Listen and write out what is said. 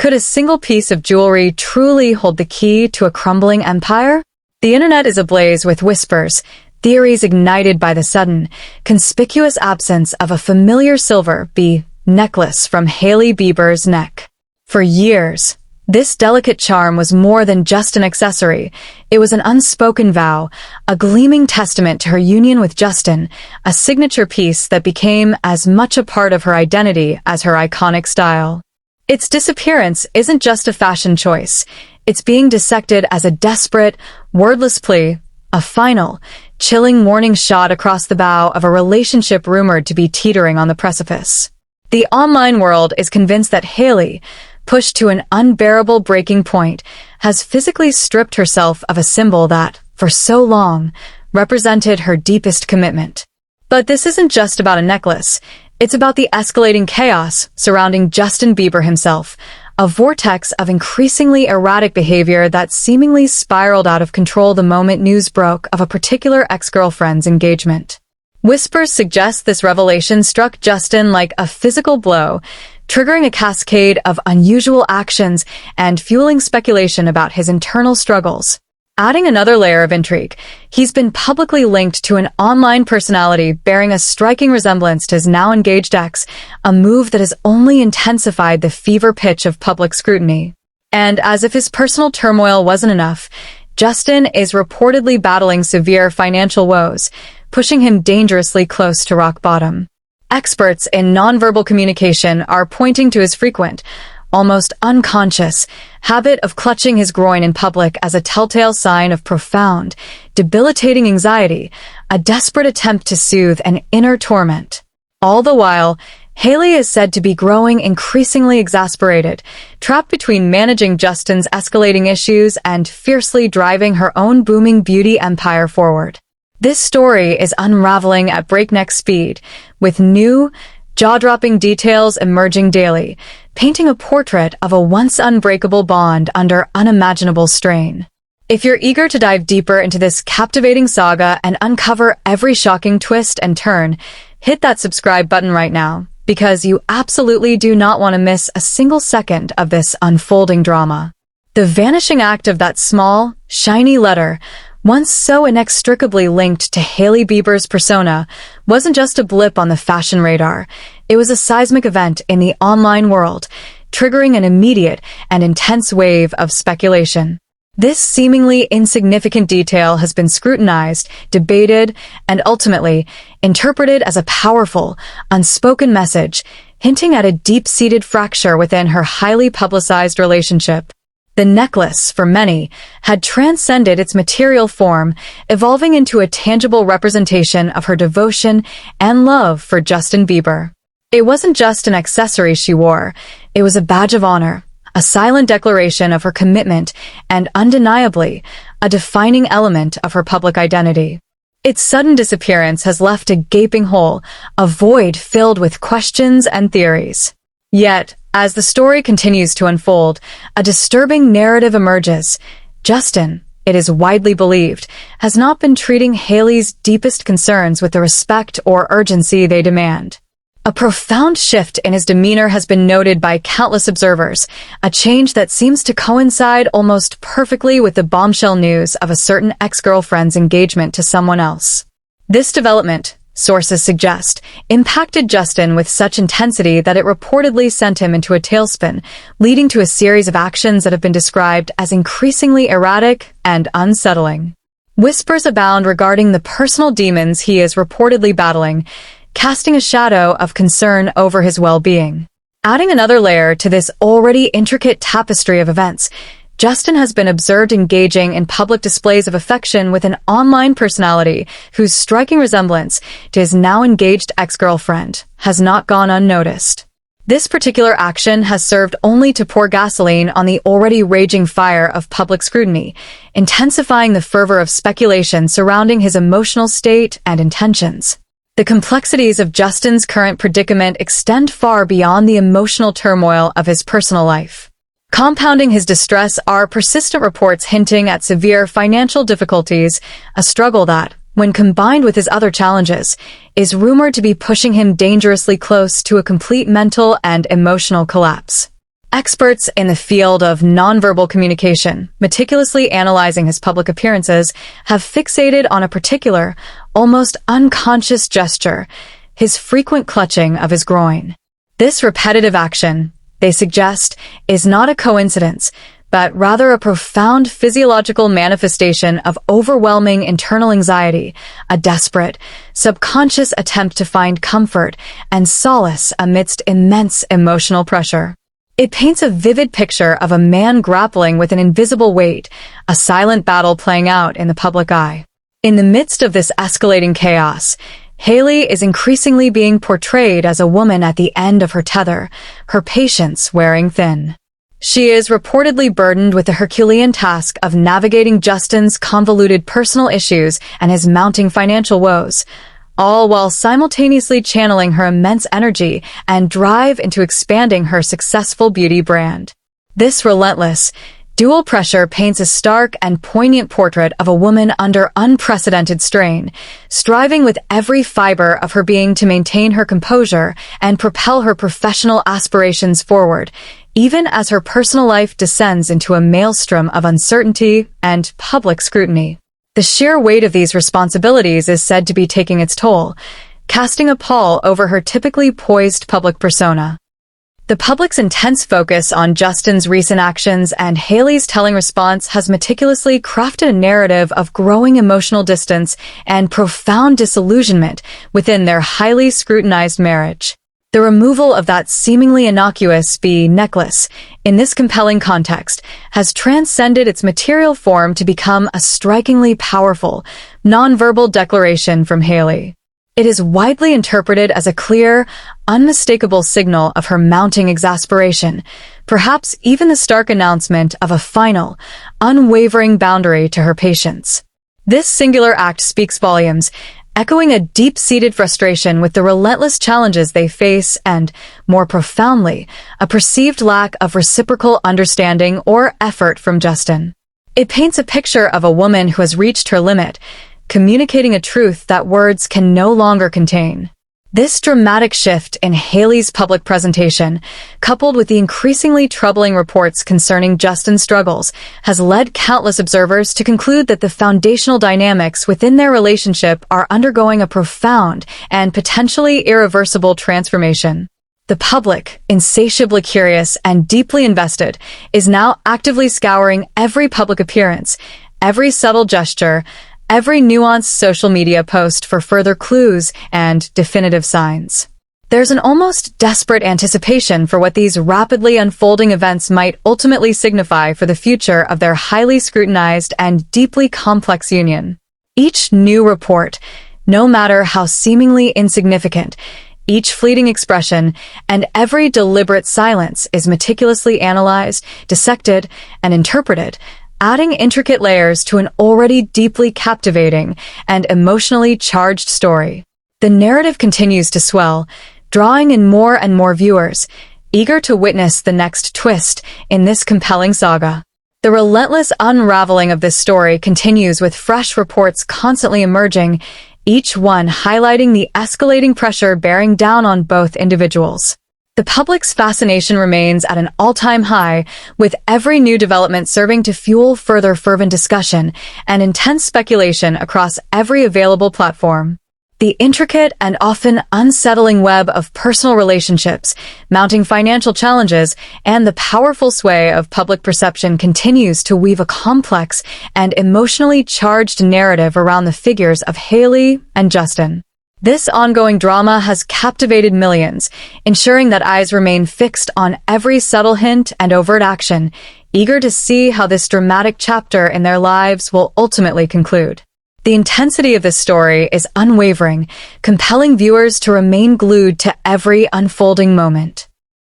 Could a single piece of jewelry truly hold the key to a crumbling empire? The internet is ablaze with whispers, theories ignited by the sudden, conspicuous absence of a familiar silver necklace from Hailey Bieber's neck. For years, this delicate charm was more than just an accessory. It was an unspoken vow, a gleaming testament to her union with Justin, a signature piece that became as much a part of her identity as her iconic style. Its disappearance isn't just a fashion choice. It's being dissected as a desperate, wordless plea, a final, chilling warning shot across the bow of a relationship rumored to be teetering on the precipice. The online world is convinced that Hailey, pushed to an unbearable breaking point, has physically stripped herself of a symbol that, for so long, represented her deepest commitment. But this isn't just about a necklace. It's about the escalating chaos surrounding Justin Bieber himself, a vortex of increasingly erratic behavior that seemingly spiraled out of control the moment news broke of a particular ex-girlfriend's engagement. Whispers suggest this revelation struck Justin like a physical blow, triggering a cascade of unusual actions and fueling speculation about his internal struggles. Adding another layer of intrigue, he's been publicly linked to an online personality bearing a striking resemblance to his now engaged ex, a move that has only intensified the fever pitch of public scrutiny. And as if his personal turmoil wasn't enough, Justin is reportedly battling severe financial woes, pushing him dangerously close to rock bottom. Experts in nonverbal communication are pointing to his frequent, almost unconscious, habit of clutching his groin in public as a telltale sign of profound, debilitating anxiety, a desperate attempt to soothe an inner torment. All the while, Hailey is said to be growing increasingly exasperated, trapped between managing Justin's escalating issues and fiercely driving her own booming beauty empire forward. This story is unraveling at breakneck speed, with new, jaw-dropping details emerging daily, painting a portrait of a once unbreakable bond under unimaginable strain. If you're eager to dive deeper into this captivating saga and uncover every shocking twist and turn, hit that subscribe button right now, because you absolutely do not want to miss a single second of this unfolding drama. The vanishing act of that small, shiny letter, once so inextricably linked to Hailey Bieber's persona, wasn't just a blip on the fashion radar. It was a seismic event in the online world, triggering an immediate and intense wave of speculation. This seemingly insignificant detail has been scrutinized, debated, and ultimately interpreted as a powerful, unspoken message, hinting at a deep-seated fracture within her highly publicized relationship. The necklace, for many, had transcended its material form, evolving into a tangible representation of her devotion and love for Justin Bieber. It wasn't just an accessory she wore, it was a badge of honor, a silent declaration of her commitment, and undeniably, a defining element of her public identity. Its sudden disappearance has left a gaping hole, a void filled with questions and theories. Yet, as the story continues to unfold, a disturbing narrative emerges. Justin, it is widely believed, has not been treating Hailey's deepest concerns with the respect or urgency they demand. A profound shift in his demeanor has been noted by countless observers, a change that seems to coincide almost perfectly with the bombshell news of a certain ex-girlfriend's engagement to someone else. This development, sources suggest, impacted Justin with such intensity that it reportedly sent him into a tailspin, leading to a series of actions that have been described as increasingly erratic and unsettling. Whispers abound regarding the personal demons he is reportedly battling, casting a shadow of concern over his well-being. Adding another layer to this already intricate tapestry of events, Justin has been observed engaging in public displays of affection with an online personality whose striking resemblance to his now engaged ex-girlfriend has not gone unnoticed. This particular action has served only to pour gasoline on the already raging fire of public scrutiny, intensifying the fervor of speculation surrounding his emotional state and intentions. The complexities of Justin's current predicament extend far beyond the emotional turmoil of his personal life. Compounding his distress are persistent reports hinting at severe financial difficulties, a struggle that, when combined with his other challenges, is rumored to be pushing him dangerously close to a complete mental and emotional collapse. Experts in the field of nonverbal communication, meticulously analyzing his public appearances, have fixated on a particular, almost unconscious gesture, his frequent clutching of his groin. This repetitive action, they suggest, is not a coincidence, but rather a profound physiological manifestation of overwhelming internal anxiety, a desperate, subconscious attempt to find comfort and solace amidst immense emotional pressure. It paints a vivid picture of a man grappling with an invisible weight, a silent battle playing out in the public eye. In the midst of this escalating chaos, Hailey is increasingly being portrayed as a woman at the end of her tether, her patience wearing thin. She is reportedly burdened with the Herculean task of navigating Justin's convoluted personal issues and his mounting financial woes, all while simultaneously channeling her immense energy and drive into expanding her successful beauty brand. This relentless, dual pressure paints a stark and poignant portrait of a woman under unprecedented strain, striving with every fiber of her being to maintain her composure and propel her professional aspirations forward, even as her personal life descends into a maelstrom of uncertainty and public scrutiny. The sheer weight of these responsibilities is said to be taking its toll, casting a pall over her typically poised public persona. The public's intense focus on Justin's recent actions and Hailey's telling response has meticulously crafted a narrative of growing emotional distance and profound disillusionment within their highly scrutinized marriage. The removal of that seemingly innocuous bee necklace, in this compelling context, has transcended its material form to become a strikingly powerful, nonverbal declaration from Hailey. It is widely interpreted as a clear, unmistakable signal of her mounting exasperation, perhaps even the stark announcement of a final, unwavering boundary to her patience. This singular act speaks volumes, echoing a deep-seated frustration with the relentless challenges they face and, more profoundly, a perceived lack of reciprocal understanding or effort from Justin. It paints a picture of a woman who has reached her limit, communicating a truth that words can no longer contain. This dramatic shift in Hailey's public presentation, coupled with the increasingly troubling reports concerning Justin's struggles, has led countless observers to conclude that the foundational dynamics within their relationship are undergoing a profound and potentially irreversible transformation. The public, insatiably curious and deeply invested, is now actively scouring every public appearance, every subtle gesture, every nuanced social media post for further clues and definitive signs. There's an almost desperate anticipation for what these rapidly unfolding events might ultimately signify for the future of their highly scrutinized and deeply complex union. Each new report, no matter how seemingly insignificant, each fleeting expression, and every deliberate silence is meticulously analyzed, dissected, and interpreted, adding intricate layers to an already deeply captivating and emotionally charged story. The narrative continues to swell, drawing in more and more viewers, eager to witness the next twist in this compelling saga. The relentless unraveling of this story continues with fresh reports constantly emerging, each one highlighting the escalating pressure bearing down on both individuals. The public's fascination remains at an all-time high, with every new development serving to fuel further fervent discussion and intense speculation across every available platform. The intricate and often unsettling web of personal relationships, mounting financial challenges, and the powerful sway of public perception continues to weave a complex and emotionally charged narrative around the figures of Hailey and Justin. This ongoing drama has captivated millions, ensuring that eyes remain fixed on every subtle hint and overt action, eager to see how this dramatic chapter in their lives will ultimately conclude. The intensity of this story is unwavering, compelling viewers to remain glued to every unfolding moment.